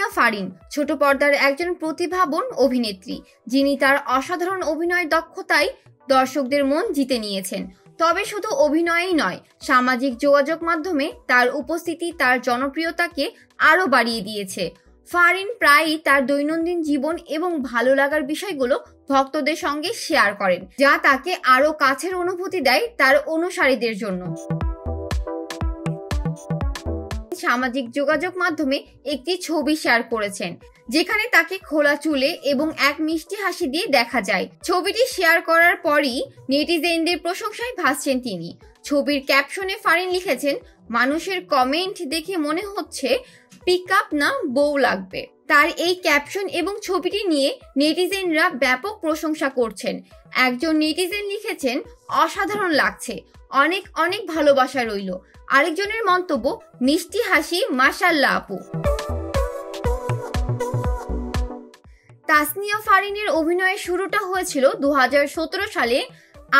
তাসনিয়া ফারিন ছোট পর্দার একজন প্রতিভাবান অভিনেত্রী, যিনি তার অসাধারণ অভিনয়ের দক্ষতায় দর্শকদের মন জিতে নিয়েছেন। তবে শুধু অভিনয়ই নয়, সামাজিক যোগাযোগ মাধ্যমে তার উপস্থিতি তার জনপ্রিয়তাকে আরও বাড়িয়ে দিয়েছে। ফারিন প্রায়ই তার দৈনন্দিন জীবন এবং ভালো লাগার বিষয়গুলো ভক্তদের সঙ্গে শেয়ার করেন, যা তাকে আরও কাছের অনুভূতি দেয় তার অনুসারীদের জন্য। সামাজিক যোগাযোগ মাধ্যমে একটি ছবি শেয়ার করেছেন, যেখানে তাকে খোলা চুলে এবং এক মিষ্টি হাসি দিয়ে দেখা যায়। ছবিটি শেয়ার করার পরই নেটিজেনদের প্রশংসায় ভাসছেন তিনি। ছবির ক্যাপশনে ফারিন লিখেছেন, মানুষের কমেন্ট দেখে মনে হচ্ছে পিক আপ না বউ লাগবে। তার এই ক্যাপশন এবং ছবিটি নিয়ে নেটিজেনরা ব্যাপক প্রশংসা করছেন। একজন নেটিজেন লিখেছেন, অসাধারণ লাগছে, অনেক অনেক ভালোবাসা রইল। আরেকজনের মন্তব্য, মিষ্টি হাসি, মাশাআল্লাহ আপু। তাসনিয়া ফারিনের অভিনয়ের শুরুটা হয়েছিল 2017 সালে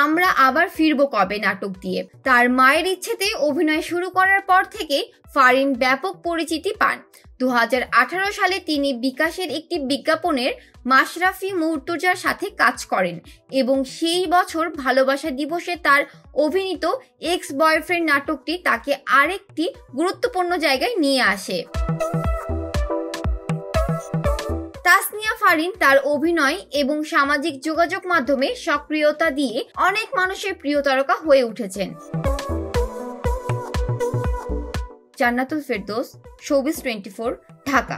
আমরা আবার ফিরবো কবে নাটক দিয়ে। তার মায়ের ইচ্ছেতে অভিনয় শুরু করার পর থেকে ফারিন ব্যাপক পরিচিতি পান। 2018 সালে তিনি বিকাশের একটি বিজ্ঞাপনের মাশরাফি মুর্তজার সাথে কাজ করেন এবং সেই বছর ভালোবাসা দিবসে তার অভিনীত এক্স বয়ফ্রেন্ড নাটকটি তাকে আরেকটি গুরুত্বপূর্ণ জায়গায় নিয়ে আসে। তাসনিয়া ফারিন তার অভিনয় এবং সামাজিক যোগাযোগ মাধ্যমে সক্রিয়তা দিয়ে অনেক মানুষের প্রিয় তারকা হয়ে উঠেছেন। জান্নাতুল ফেরদৌস, শোবিজ 24, ঢাকা।